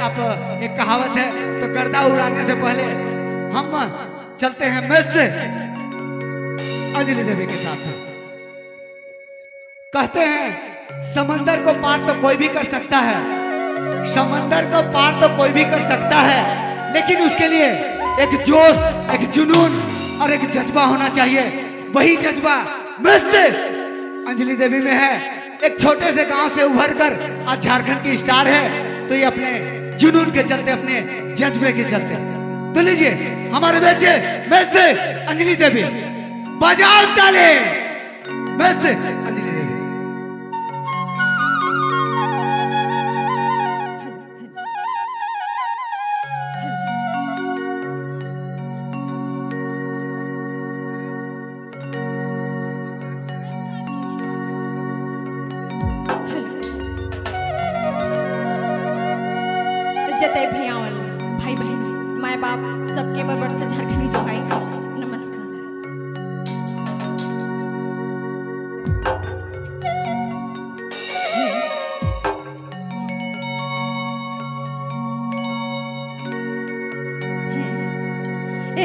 आप एक कहावत है, तो गर्दा उड़ाने से पहले हम चलते हैं मैच से अंजलि देवी के साथ। कहते हैं समंदर को पार तो कोई भी कर सकता है, समंदर को पार तो कोई भी कर सकता है, लेकिन उसके लिए एक जोश, एक जुनून और एक जज्बा होना चाहिए। वही जज्बा मैच से अंजलि देवी में है। एक छोटे से गांव से उभर कर आज झारखंड की स्टार है, तो ये अपने जुनून के चलते, अपने जज्बे के चलते। तो लीजिए हमारे बच्चे मैच से अंजलि देवी, बजाओ ताली। मैच से अंजलि देवी। जते भी आवल भाई बहन माए बाप सबके बरबर से झारखंडी जो भाई नमस्कार।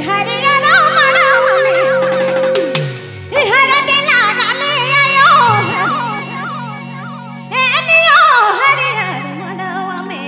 हरियाणा मड़ावा में हरा दिला डाले आयो एनियो हरियाणा मड़ावा में।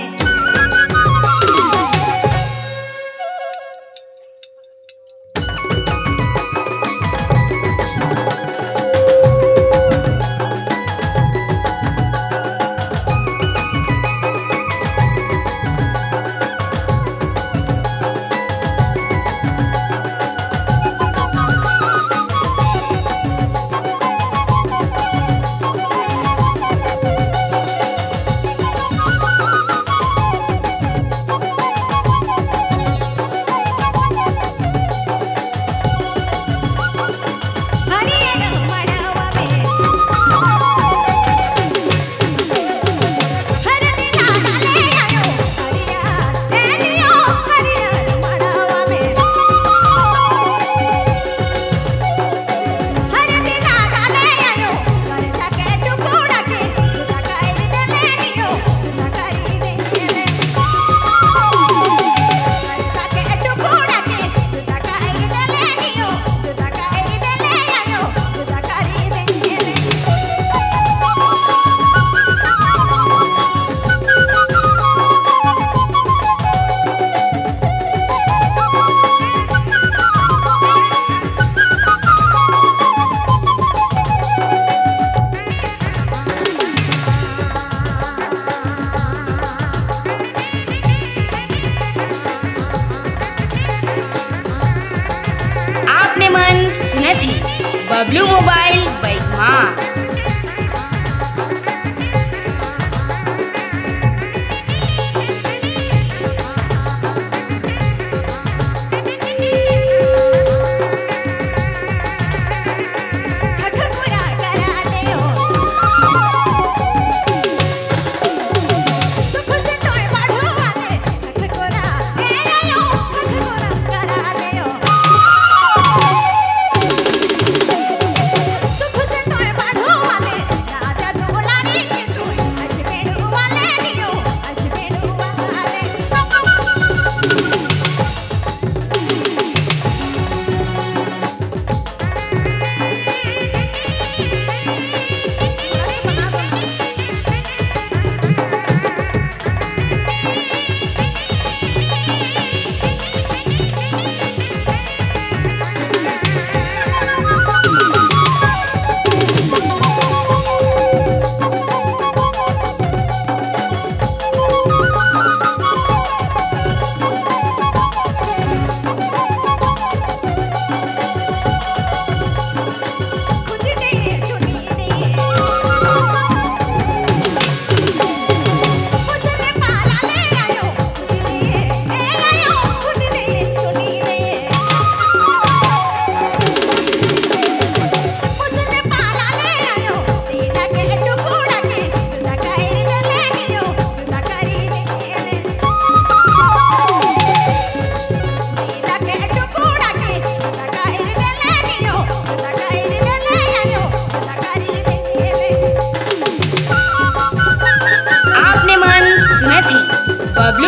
बबलू मोबाइल बाघिमा। सुख से तोय बढ़ो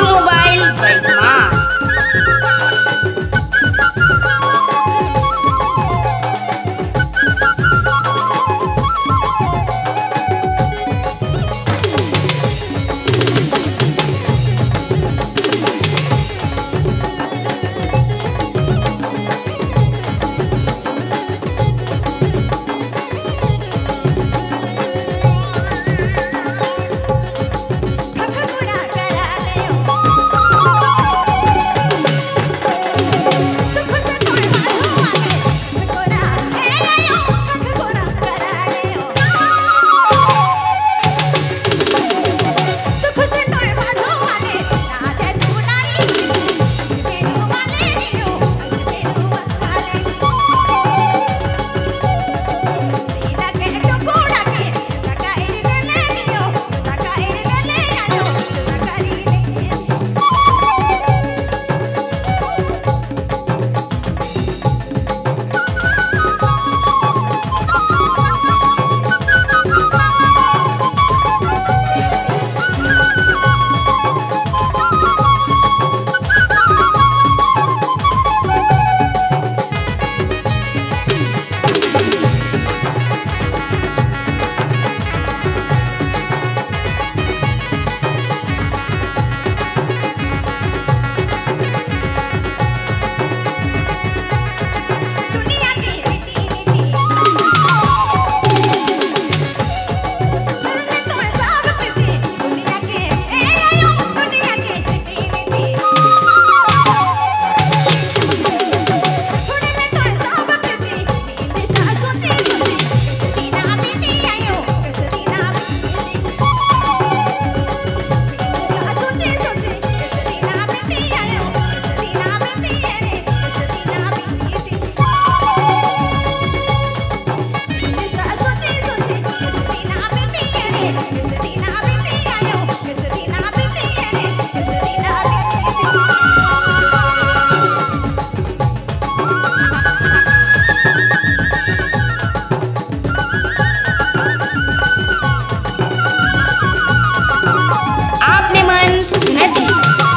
बबलू मोबाइल बहिमा।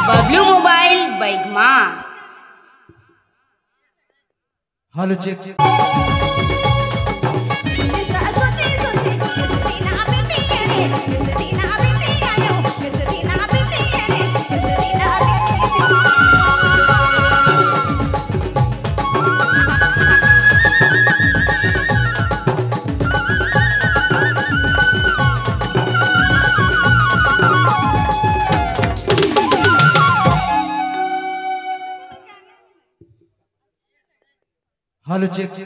बबलू मोबाइल बहिमा। Hello check. Hello check.